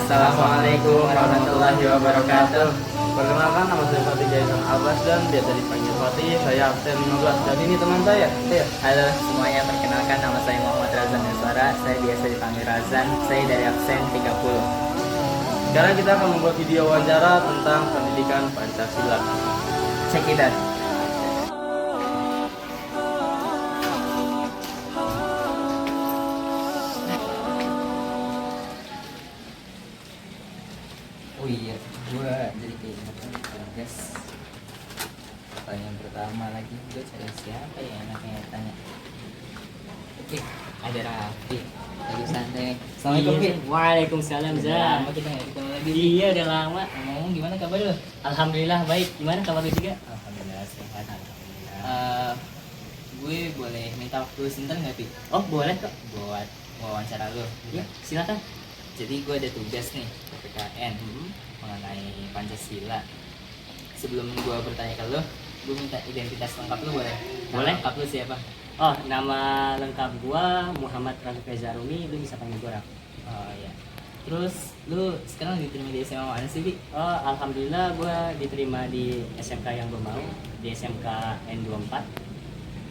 Assalamualaikum warahmatullahi wabarakatuh. Perkenalkan, nama saya Fatih Jason Abbas dan biasa dipanggil Fatih. Saya absen 15 dan ini teman saya. Halo semuanya, perkenalkan nama saya Muhammad Razan Yuswara. Saya biasa dipanggil Razan. Saya dari absen 30. Sekarang kita akan membuat video wawancara tentang pendidikan Pancasila. Check it out. Oh iya, gua jadi kayak guys. Pertanyaan pertama lagi, gua cari siapa ya enaknya tanya. Oke, ada Raffi. Lagi santai. Assalamualaikum, Fit. Waalaikumsalam, Udah Zah. lama kita nggak ketemu lagi. Iya, udah lama. Ngomong gimana kabar lu? Alhamdulillah baik. Gimana kabar lu juga? Alhamdulillah sehat. Alhamdulillah. Gue boleh minta waktu sebentar nggak, Fit? Oh, boleh kok. Buat wawancara lu. Ya, silakan. Jadi gue ada tugas nih PPKN mengenai Pancasila. Sebelum gue bertanya ke lu, gue minta identitas lengkap lu boleh? Boleh. Lengkap lu siapa? Oh, nama lengkap gua Muhammad Rafiq Reza Rumi, lu bisa panggil gua Raf. Oh iya. Terus lu sekarang diterima di SMA mana sih, Bi? Oh, alhamdulillah gua diterima di SMK yang gua mau, di SMK N24.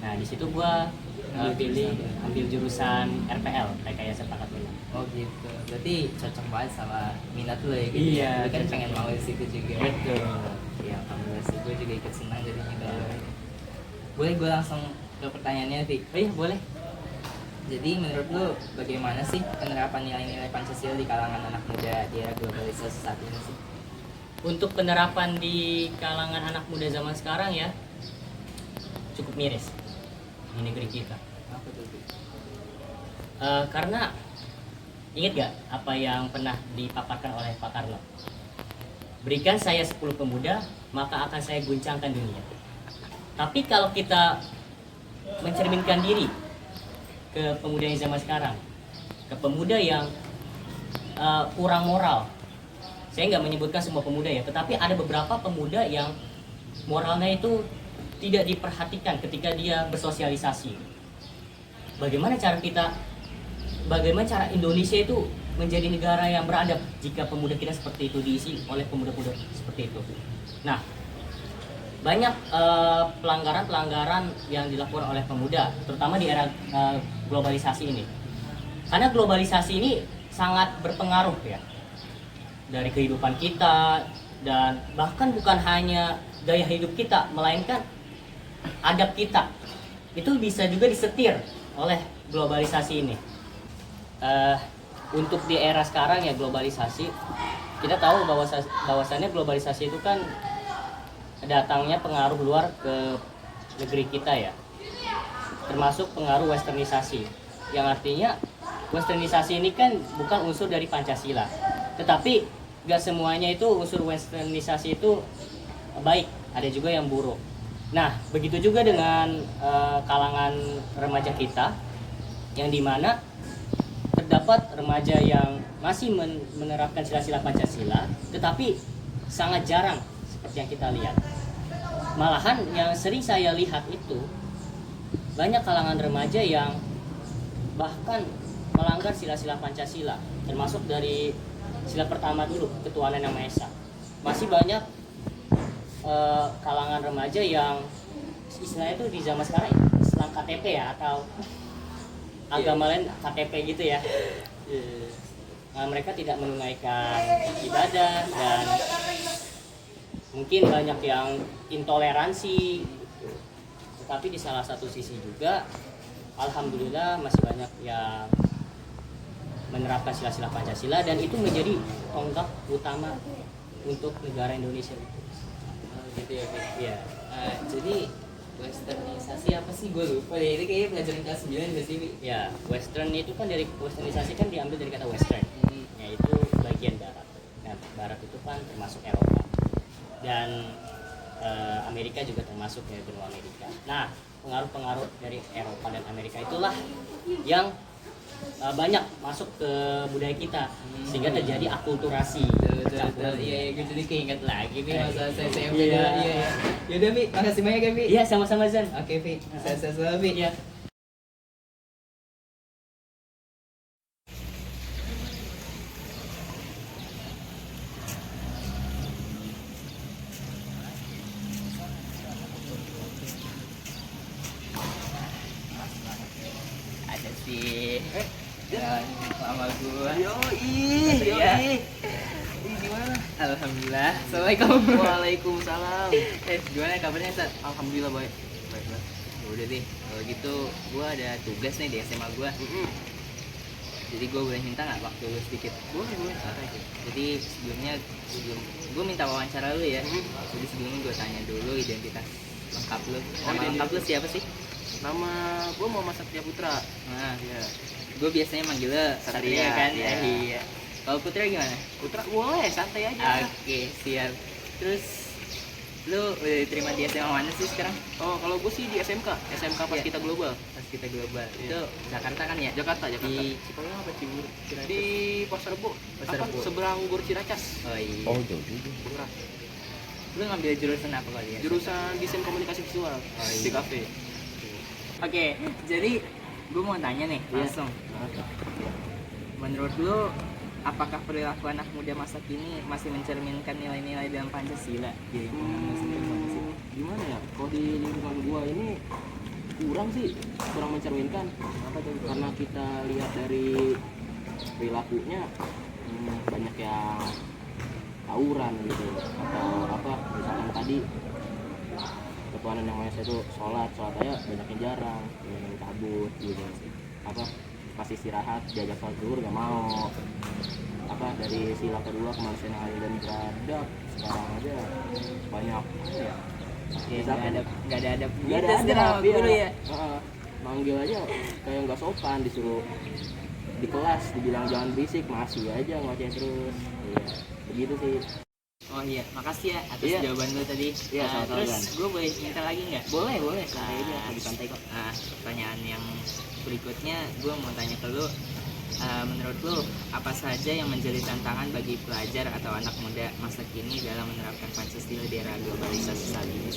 Nah, di situ gua ambil jurusan RPL, Rekayasa Perangkat Lunak. Oh gitu. Berarti cocok banget sama minat lu ya gitu. Iya, Lu kan cocok. pengen mau di situ juga. Betul. Iya, alhamdulillah sih gue juga ikut senang jadi gitu. Boleh gue langsung ke pertanyaannya, Bi? Oh iya, boleh. Jadi menurut lu bagaimana sih penerapan nilai-nilai Pancasila di kalangan anak muda di era globalisasi saat ini sih? Untuk penerapan di kalangan anak muda zaman sekarang ya cukup miris di negeri kita. Apa tuh, Bi? Karena ingat gak apa yang pernah dipaparkan oleh Pak Karno? Berikan saya 10 pemuda, maka akan saya guncangkan dunia. Tapi kalau kita mencerminkan diri ke pemuda yang zaman sekarang, ke pemuda yang kurang moral, saya nggak menyebutkan semua pemuda ya, tetapi ada beberapa pemuda yang moralnya itu tidak diperhatikan ketika dia bersosialisasi. Bagaimana cara Indonesia itu menjadi negara yang beradab jika pemuda kita seperti itu diisi oleh pemuda-pemuda seperti itu. Nah, banyak pelanggaran-pelanggaran yang dilakukan oleh pemuda, terutama di era globalisasi ini. Karena globalisasi ini sangat berpengaruh ya dari kehidupan kita, dan bahkan bukan hanya gaya hidup kita, melainkan adab kita. Itu bisa juga disetir oleh globalisasi ini. Untuk di era sekarang ya globalisasi, kita tahu bahwasannya globalisasi itu kan datangnya pengaruh luar ke negeri kita ya, termasuk pengaruh westernisasi, yang artinya westernisasi ini kan bukan unsur dari Pancasila, tetapi gak semuanya itu unsur westernisasi itu baik, ada juga yang buruk. Nah, begitu juga dengan kalangan remaja kita, yang dimana terdapat remaja yang masih menerapkan sila-sila Pancasila, tetapi sangat jarang seperti yang kita lihat. Malahan yang sering saya lihat itu banyak kalangan remaja yang bahkan melanggar sila-sila Pancasila, termasuk dari sila pertama dulu, ketuhanan yang Maha Esa. Masih banyak kalangan remaja yang istilahnya itu di zaman sekarang Islam KTP ya, atau agama lain KTP gitu ya. Mereka tidak menunaikan ibadah, dan mungkin banyak yang intoleransi. Tetapi di salah satu sisi juga alhamdulillah masih banyak yang menerapkan sila-sila Pancasila, dan itu menjadi tonggak utama untuk negara Indonesia. Gitu ya, Bi? Ya. Jadi westernisasi apa sih, gue lupa deh. Ini kayaknya pelajaran kelas 9 nggak sih, Bi? Ya, western itu kan dari westernisasi kan diambil dari kata western, yaitu bagian barat. Nah, barat itu kan termasuk Eropa dan Amerika juga termasuk ya, benua Amerika. Nah, pengaruh-pengaruh dari Eropa dan Amerika itulah yang banyak masuk ke budaya kita, sehingga terjadi akulturasi. Betul. Iya, gue jadi keinget lagi nih masa saya SMP Iya. dulu. Iya. Yaudah, Bi, makasih banyak ya, Bi. Iya, sama-sama Zan. Oke, Bi. Saya selalu, Bi. Iya. sama gua. Satria. Gimana? Alhamdulillah. Assalamualaikum. Waalaikumsalam. Gimana kabarnya, Sat? Alhamdulillah baik. Ya udah deh, kalau gitu gua ada tugas nih di SMA gua. Jadi gua boleh minta nggak waktu lu sedikit? Boleh. Jadi sebelum gua minta wawancara lu ya. Jadi sebelumnya gua tanya dulu identitas lengkap lu. Nama lengkap lu siapa sih? Nama gua Muhammad Satria Putra. Nah, Iya. gua biasanya manggil lu Satria Satria, kan? iya. Iya. Kalau Putra gimana? Putra boleh, santai aja. Oke, siap. Terus lu udah diterima di SMA mana sih sekarang? Oh, kalau gue sih di SMK pas Iya. kita global. Pas kita global. Iya. Itu Jakarta kan ya? Jakarta. Di Cipayung apa Cibubur? Di Pasar Rebo. Pasar Rebo. Seberang Gor Ciracas. Oh iya. jauh juga. Murah. Lu ngambil jurusan apa kali ya? Jurusan desain komunikasi visual iya. di kafe. Oke, jadi gue mau tanya nih langsung. Menurut lu, apakah perilaku anak muda masa kini masih mencerminkan nilai-nilai dalam Pancasila? Di lingkungan lu sendiri apa sih? Gimana ya? Kalau di lingkungan gua ini kurang mencerminkan. Apa tuh? Karena kita lihat dari perilakunya banyak yang tawuran gitu atau apa misalkan tadi ketuhanan yang maha esa itu sholat aja banyak yang jarang yang cabut gitu apa pas istirahat diajak sholat zuhur nggak mau apa dari sila kedua kemanusiaan yang adil dan beradab sekarang aja banyak ya Oke, nggak ada nggak ada sama guru ya? manggil aja kayak nggak sopan disuruh di kelas dibilang jangan berisik masih aja ngoceh terus iya begitu sih. Oh iya, makasih ya atas Iya. jawaban lu tadi. Iya, Nah, sama-sama, terus Gan. gue boleh minta lagi nggak? boleh santai aja lagi santai kok. Nah, pertanyaan yang berikutnya gue mau tanya ke lu. Menurut lu apa saja yang menjadi tantangan bagi pelajar atau anak muda masa kini dalam menerapkan Pancasila di era globalisasi saat ini?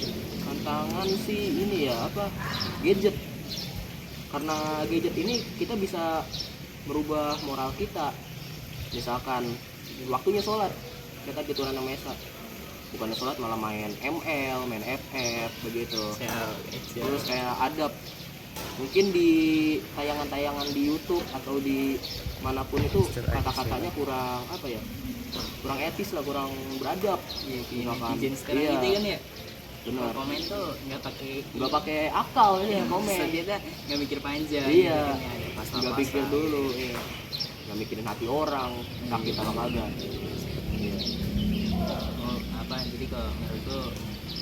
Tantangan sih ini ya apa gadget karena gadget ini kita bisa merubah moral kita misalkan waktunya sholat kita keturunan nama Esa bukannya sholat malah main ML main FF begitu terus kayak adab mungkin di tayangan-tayangan di YouTube atau di manapun itu kata-katanya kurang apa ya kurang etis lah kurang beradab Iya, misalkan. netizen sekarang Iya, gitu kan ya. benar Komen tuh nggak pakai akal ya komen Dia nggak mikir panjang. Iya. gitu kan ya, ada pasal-pasal. nggak pikir dulu iya nggak mikirin hati orang sakit atau kagak iya. Oh, apa jadi kalau menurut lu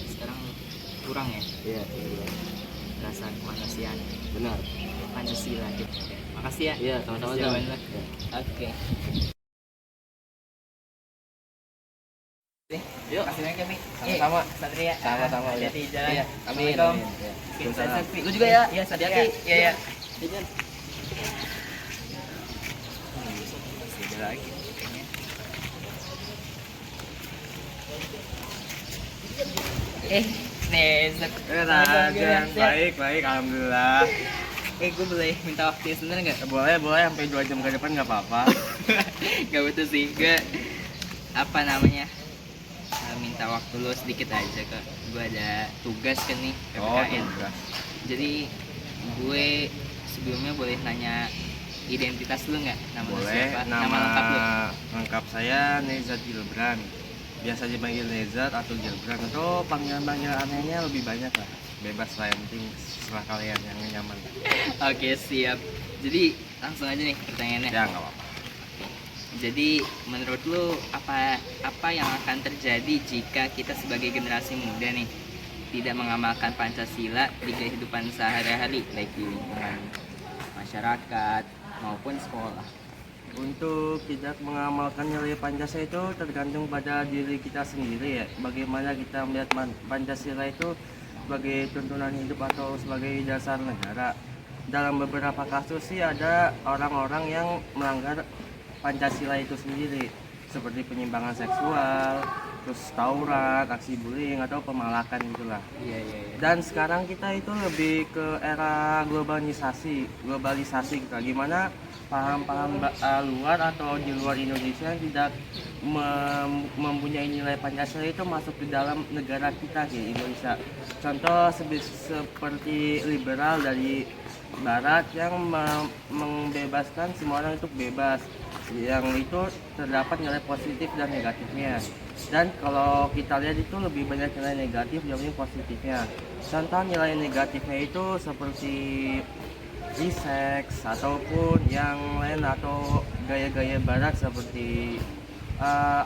sekarang kurang ya Iya, rasa kemanusiaan benar. Pancasila gitu. Makasih ya. Iya, sama-sama. atas jawaban Zam. lu. Iya. Oke. Yuk, Makasih banyak ya, Pi. Sama-sama. Satria. Sama-sama, Hati-hati di jalan. Iya, amin. Assalamualaikum. Iya. Bikin sehat, Pi. Lu juga ya. Iya, Satria. Hati-hati. Iya, iya. Jajan. Ada lagi. Nih, Baik, alhamdulillah. gue boleh minta waktunya sebentar nggak? Boleh sampai 2 jam ke depan nggak apa-apa. Gak butuh sih, gue apa namanya minta waktu lo sedikit aja kak. Gue ada tugas kan nih PPKN. Jadi gue sebelumnya boleh nanya identitas lu nggak? Nama lu siapa? Nama lengkap lu? lengkap saya Nezat Gilbran. Biasa dipanggil Nezat atau Gilbran. Itu panggilan-panggilan anehnya lebih banyak lah. Bebas lah yang penting setelah kalian yang nyaman. Oke siap. Jadi langsung aja nih pertanyaannya. Ya nggak apa-apa. Jadi menurut lu apa yang akan terjadi jika kita sebagai generasi muda nih tidak mengamalkan Pancasila di kehidupan sehari-hari baik di lingkungan masyarakat maupun sekolah? Untuk tidak mengamalkan nilai Pancasila itu tergantung pada diri kita sendiri ya. Bagaimana kita melihat Pancasila itu sebagai tuntunan hidup atau sebagai dasar negara. Dalam beberapa kasus sih ada orang-orang yang melanggar Pancasila itu sendiri, seperti penyimpangan seksual, terus tawuran, aksi bullying atau pemalakan gitulah. Iya. Dan sekarang kita itu lebih ke era globalisasi kita. Gimana paham-paham luar atau di luar Indonesia yang tidak mempunyai nilai Pancasila itu masuk di dalam negara kita di Indonesia. Contoh seperti liberal dari Barat yang membebaskan semua orang untuk bebas, yang itu terdapat nilai positif dan negatifnya. Dan kalau kita lihat itu lebih banyak nilai negatif dibanding positifnya. Contoh nilai negatifnya itu seperti seks ataupun yang lain atau gaya-gaya barat seperti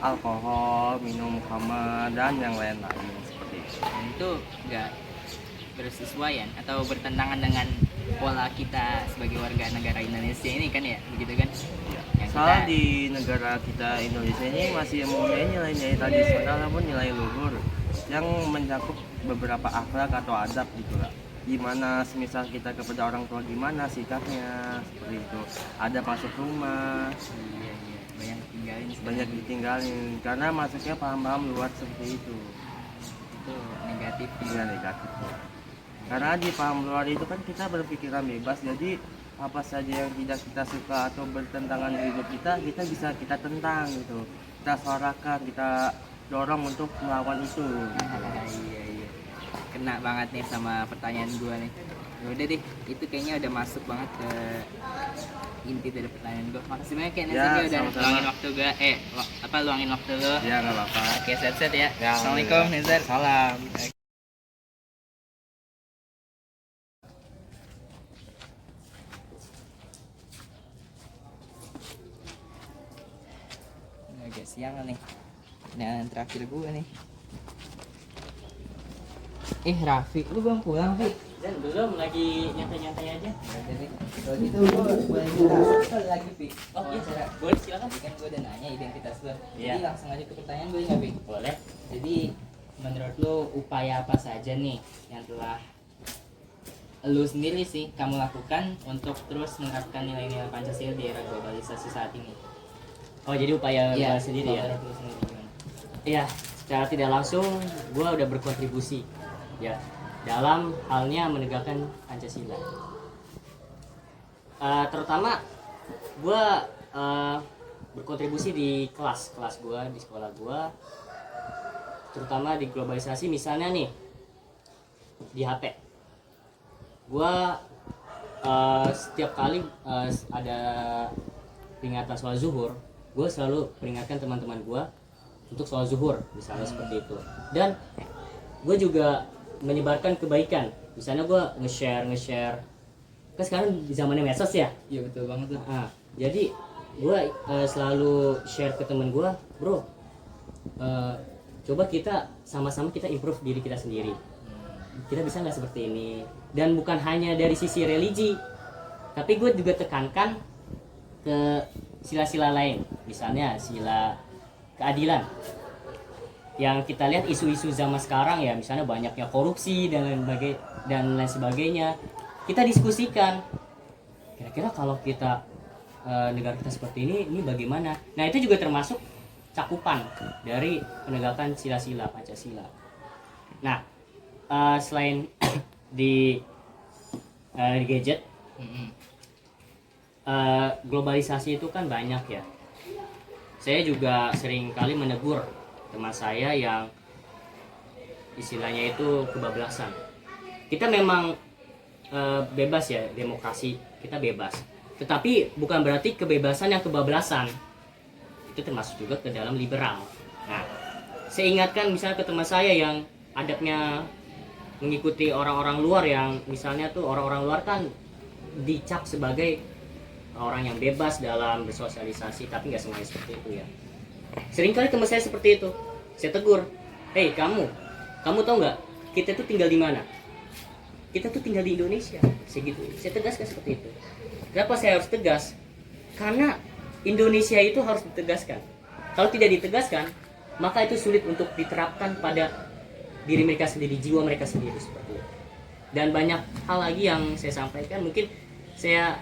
alkohol, minum khamar dan yang lain-lain seperti itu. Dan itu nggak bersesuaian atau bertentangan dengan pola kita sebagai warga negara Indonesia ini kan ya, begitu kan? Yang Soalnya kita di negara kita Indonesia ini masih mempunyai nilai-nilai tradisional maupun nilai luhur yang mencakup beberapa akhlak atau adab gitu lah. Gimana semisal kita kepada orang tua gimana sikapnya seperti itu. Ada masuk rumah, iya banyak tinggalin banyak ditinggalin karena masuknya paham-paham luar seperti itu. itu negatif. Iya negatif. Karena di paham luar itu kan kita berpikiran bebas, jadi apa saja yang tidak kita suka atau bertentangan dengan hidup kita bisa kita tentang gitu. Kita suarakan, kita dorong untuk melawan itu. Iya kena banget nih sama pertanyaan gua nih. Ya udah deh, itu kayaknya udah masuk banget ke inti dari pertanyaan gua. Makasih banyak ya Ya, Nanti udah sama-sama. luangin waktu gua luangin waktu lo. Ya nggak apa-apa. Oke, set ya. Ya, Assalamualaikum Nezar. Salam. Agak siang nih. Dan terakhir gue nih. Raffi, lu belum pulang, Fi? Dan belum, lagi nyantai-nyantai aja. Jadi, kalau gitu gue boleh minta sekali lagi, Fi. Oh iya, Cara, boleh silakan. tadi kan gue udah nanya identitas lo. Iya. Jadi langsung aja ke pertanyaan gue nggak, Fi? Boleh. Jadi, menurut lo upaya apa saja nih yang telah lu sendiri sih kamu lakukan untuk terus menerapkan nilai-nilai Pancasila di era globalisasi saat ini? Oh jadi upaya Iya, gua sendiri ya. menurut lu sendiri gimana? Iya, secara tidak langsung gue udah berkontribusi ya dalam halnya menegakkan Pancasila. Terutama gue berkontribusi di kelas gue, di sekolah gue, terutama di globalisasi. Misalnya nih di HP, gue setiap kali ada peringatan sholat zuhur, gue selalu peringatkan teman-teman gue untuk sholat zuhur, misalnya seperti itu. Dan gue juga menyebarkan kebaikan, misalnya gue nge-share kan sekarang di zamannya medsos ya. Iya betul banget tuh. Nah, jadi gue selalu share ke temen gue, bro, coba kita sama-sama kita improve diri kita sendiri, kita bisa nggak seperti ini. Dan bukan hanya dari sisi religi, tapi gue juga tekankan ke sila-sila lain, misalnya sila keadilan. Yang kita lihat isu-isu zaman sekarang ya, misalnya banyaknya korupsi dan lain sebagainya. Kita diskusikan, kira-kira kalau kita negara kita seperti ini bagaimana? Nah itu juga termasuk cakupan dari penegakan sila-sila Pancasila. Nah selain di gadget, globalisasi itu kan banyak ya. Saya juga sering kali menegur teman saya yang istilahnya itu kebablasan. Kita memang bebas ya, demokrasi kita bebas. Tetapi bukan berarti kebebasan yang kebablasan. Itu termasuk juga ke dalam liberal. Nah, saya ingatkan misalnya ke teman saya yang adabnya mengikuti orang-orang luar, yang misalnya tuh orang-orang luar kan dicap sebagai orang yang bebas dalam bersosialisasi, tapi nggak semuanya seperti itu ya. Seringkali teman saya seperti itu, saya tegur, hei kamu tahu nggak kita tuh tinggal di mana? Kita tuh tinggal di Indonesia, segitu. Saya tegaskan seperti itu. Kenapa saya harus tegas? Karena Indonesia itu harus ditegaskan. Kalau tidak ditegaskan, maka itu sulit untuk diterapkan pada diri mereka sendiri, jiwa mereka sendiri seperti itu. Dan banyak hal lagi yang saya sampaikan, mungkin saya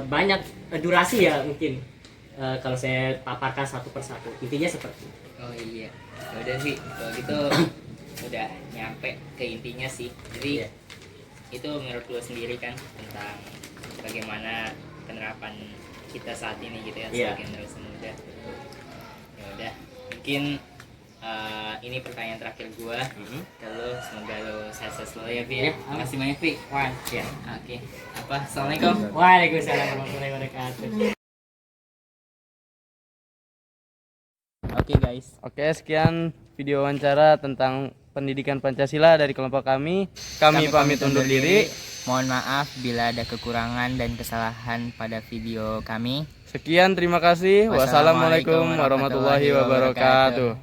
banyak durasi ya mungkin kalau saya paparkan satu persatu. Intinya seperti itu. Oh iya, udah sih kalau gitu udah nyampe ke intinya sih. Jadi itu menurut lo sendiri kan tentang bagaimana penerapan kita saat ini gitu ya sebagai generasi muda. Ya udah, mungkin Ini pertanyaan terakhir gua. Kalau semoga lo sukses selalu ya, Pi. Ya. Makasih banyak, Pi. Wah, Ya, oke. Apa? Assalamualaikum. waalaikumsalam warahmatullahi wabarakatuh. Oke guys. Oke, sekian video wawancara tentang pendidikan Pancasila dari kelompok kami. Kami pamit undur diri. Mohon maaf bila ada kekurangan dan kesalahan pada video kami. Sekian, terima kasih. Wassalamualaikum warahmatullahi wabarakatuh.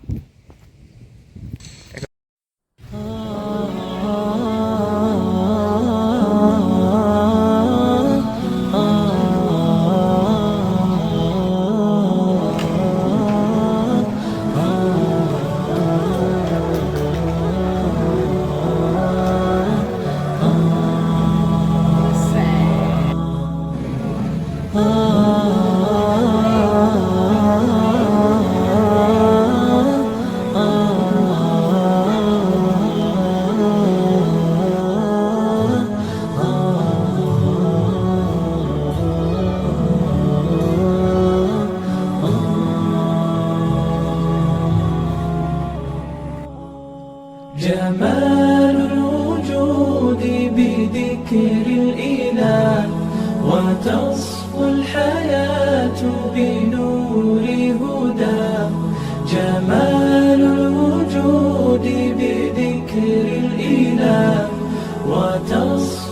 جمال الوجود بذكر الإله وتصفو الحياة بنور هدى جمال الوجود بذكر الإله وتصفو